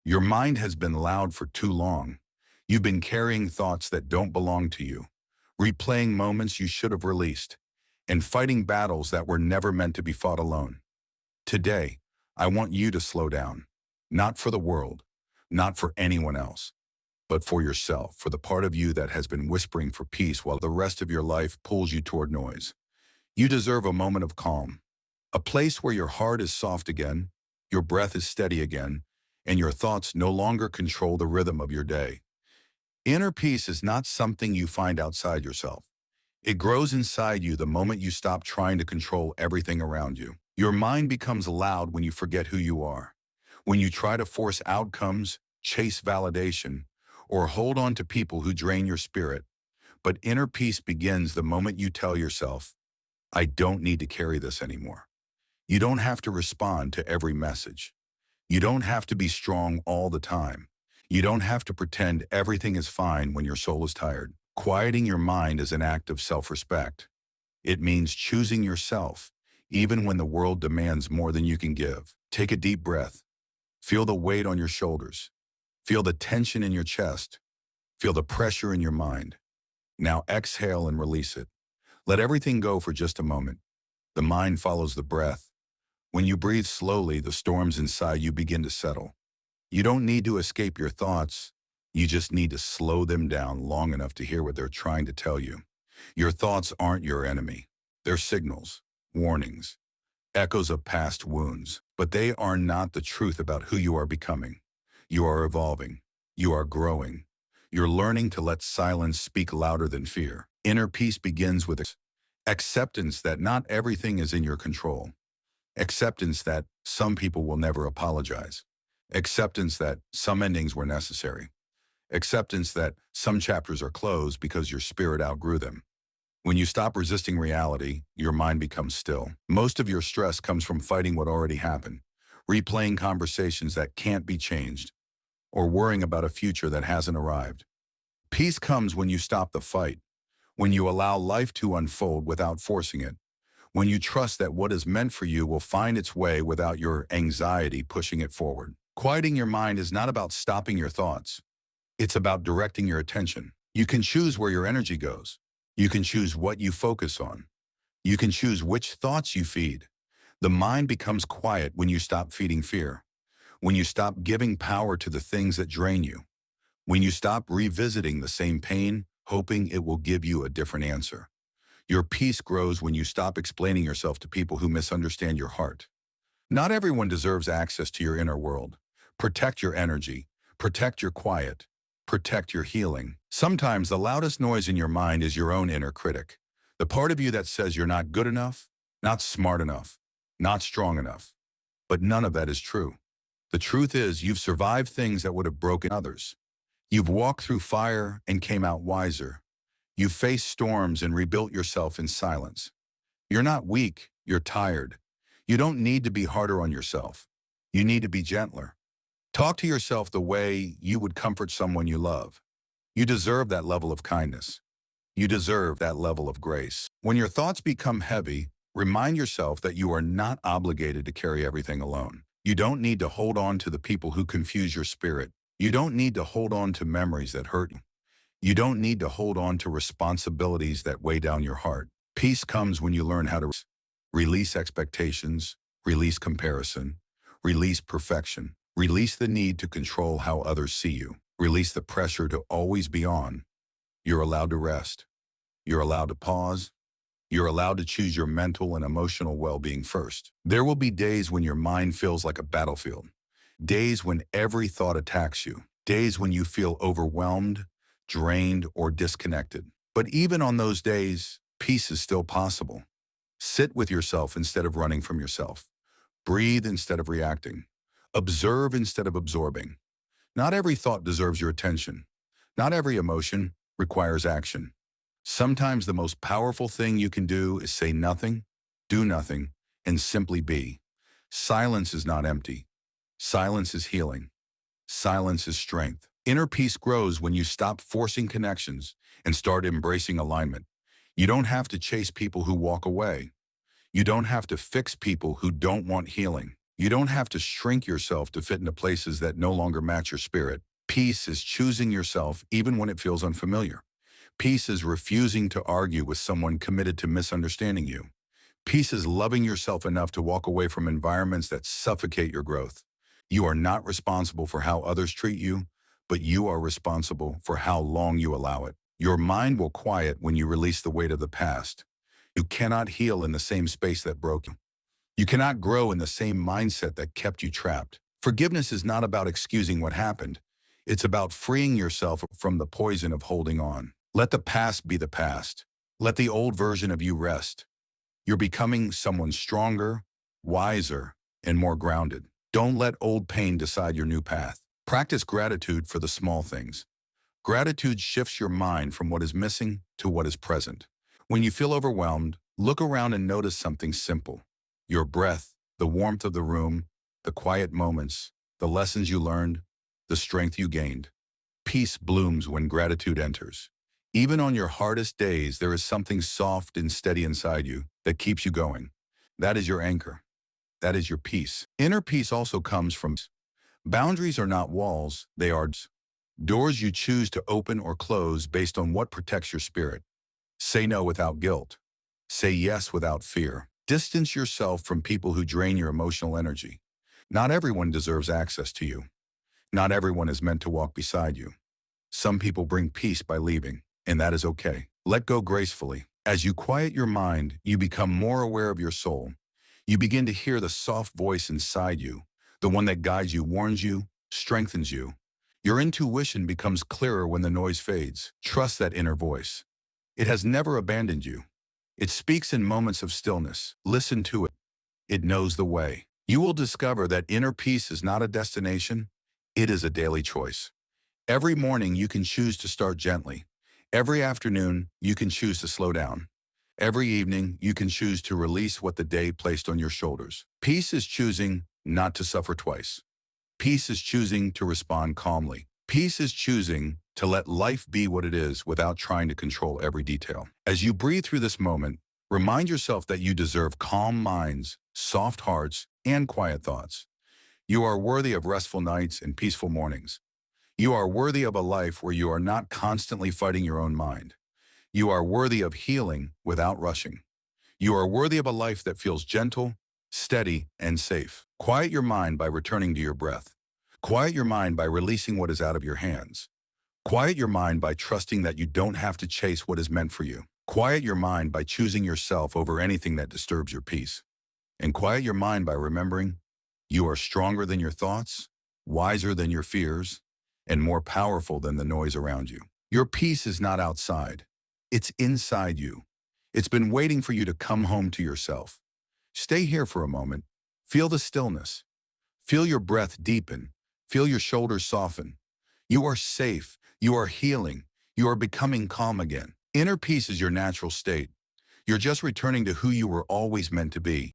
Your mind has been loud for too long. You've been carrying thoughts that don't belong to you, replaying moments you should have released, and fighting battles that were never meant to be fought alone. Today, I want you to slow down. Not for the world, not for anyone else, but for yourself, for the part of you that has been whispering for peace while the rest of your life pulls you toward noise. You deserve a moment of calm, a place where your heart is soft again, your breath is steady again, and your thoughts no longer control the rhythm of your day. Inner peace is not something you find outside yourself. It grows inside you the moment you stop trying to control everything around you. Your mind becomes loud when you forget who you are, when you try to force outcomes, chase validation, or hold on to people who drain your spirit. But inner peace begins the moment you tell yourself, I don't need to carry this anymore. You don't have to respond to every message. You don't have to be strong all the time. You don't have to pretend everything is fine when your soul is tired. Quieting your mind is an act of self-respect. It means choosing yourself, even when the world demands more than you can give. Take a deep breath. Feel the weight on your shoulders. Feel the tension in your chest. Feel the pressure in your mind. Now exhale and release it. Let everything go for just a moment. The mind follows the breath. When you breathe slowly, the storms inside you begin to settle. You don't need to escape your thoughts. You just need to slow them down long enough to hear what they're trying to tell you. Your thoughts aren't your enemy. They're signals, warnings, echoes of past wounds, but they are not the truth about who you are becoming. You are evolving. You are growing. You're learning to let silence speak louder than fear. Inner peace begins with acceptance that not everything is in your control. Acceptance that some people will never apologize. Acceptance that some endings were necessary. Acceptance that some chapters are closed because your spirit outgrew them. When you stop resisting reality, your mind becomes still. Most of your stress comes from fighting what already happened, replaying conversations that can't be changed, or worrying about a future that hasn't arrived. Peace comes when you stop the fight, when you allow life to unfold without forcing it, when you trust that what is meant for you will find its way without your anxiety pushing it forward. Quieting your mind is not about stopping your thoughts. It's about directing your attention. You can choose where your energy goes. You can choose what you focus on. You can choose which thoughts you feed. The mind becomes quiet when you stop feeding fear, when you stop giving power to the things that drain you, when you stop revisiting the same pain, hoping it will give you a different answer. Your peace grows when you stop explaining yourself to people who misunderstand your heart. Not everyone deserves access to your inner world. Protect your energy. Protect your quiet. Protect your healing. Sometimes the loudest noise in your mind is your own inner critic. The part of you that says you're not good enough, not smart enough, not strong enough. But none of that is true. The truth is you've survived things that would have broken others. You've walked through fire and came out wiser. You've faced storms and rebuilt yourself in silence. You're not weak, you're tired. You don't need to be harder on yourself. You need to be gentler. Talk to yourself the way you would comfort someone you love. You deserve that level of kindness. You deserve that level of grace. When your thoughts become heavy, remind yourself that you are not obligated to carry everything alone. You don't need to hold on to the people who confuse your spirit. You don't need to hold on to memories that hurt you. You don't need to hold on to responsibilities that weigh down your heart. Peace comes when you learn how to release expectations, release comparison, release perfection, release the need to control how others see you, release the pressure to always be on. You're allowed to rest. You're allowed to pause. You're allowed to choose your mental and emotional well-being first. There will be days when your mind feels like a battlefield, days when every thought attacks you, days when you feel overwhelmed, drained, or disconnected. But even on those days, peace is still possible. Sit with yourself instead of running from yourself. Breathe instead of reacting. Observe instead of absorbing. Not every thought deserves your attention. Not every emotion requires action. Sometimes the most powerful thing you can do is say nothing, do nothing, and simply be. Silence is not empty. Silence is healing. Silence is strength. Inner peace grows when you stop forcing connections and start embracing alignment. You don't have to chase people who walk away. You don't have to fix people who don't want healing. You don't have to shrink yourself to fit into places that no longer match your spirit. Peace is choosing yourself even when it feels unfamiliar. Peace is refusing to argue with someone committed to misunderstanding you. Peace is loving yourself enough to walk away from environments that suffocate your growth. You are not responsible for how others treat you, but you are responsible for how long you allow it. Your mind will quiet when you release the weight of the past. You cannot heal in the same space that broke you. You cannot grow in the same mindset that kept you trapped. Forgiveness is not about excusing what happened. It's about freeing yourself from the poison of holding on. Let the past be the past. Let the old version of you rest. You're becoming someone stronger, wiser, and more grounded. Don't let old pain decide your new path. Practice gratitude for the small things. Gratitude shifts your mind from what is missing to what is present. When you feel overwhelmed, look around and notice something simple. Your breath, the warmth of the room, the quiet moments, the lessons you learned, the strength you gained. Peace blooms when gratitude enters. Even on your hardest days, there is something soft and steady inside you that keeps you going. That is your anchor. That is your peace. Inner peace also comes from boundaries are not walls, they are doors you choose to open or close based on what protects your spirit. Say no without guilt. Say yes without fear. Distance yourself from people who drain your emotional energy. Not everyone deserves access to you. Not everyone is meant to walk beside you. Some people bring peace by leaving, and that is okay. Let go gracefully. As you quiet your mind, you become more aware of your soul. You begin to hear the soft voice inside you, the one that guides you, warns you, strengthens you. Your intuition becomes clearer when the noise fades. Trust that inner voice. It has never abandoned you. It speaks in moments of stillness. Listen to it. It knows the way. You will discover that inner peace is not a destination. It is a daily choice. Every morning you can choose to start gently. Every afternoon you can choose to slow down. Every evening you can choose to release what the day placed on your shoulders. Peace is choosing not to suffer twice. Peace is choosing to respond calmly. Peace is choosing to let life be what it is without trying to control every detail. As you breathe through this moment, remind yourself that you deserve calm minds, soft hearts, and quiet thoughts. You are worthy of restful nights and peaceful mornings. You are worthy of a life where you are not constantly fighting your own mind. You are worthy of healing without rushing. You are worthy of a life that feels gentle, steady, and safe. Quiet your mind by returning to your breath. Quiet your mind by releasing what is out of your hands. Quiet your mind by trusting that you don't have to chase what is meant for you. Quiet your mind by choosing yourself over anything that disturbs your peace. And quiet your mind by remembering you are stronger than your thoughts, wiser than your fears, and more powerful than the noise around you. Your peace is not outside. It's inside you. It's been waiting for you to come home to yourself. Stay here for a moment. Feel the stillness. Feel your breath deepen. Feel your shoulders soften. You are safe. You are healing. You are becoming calm again. Inner peace is your natural state. You're just returning to who you were always meant to be.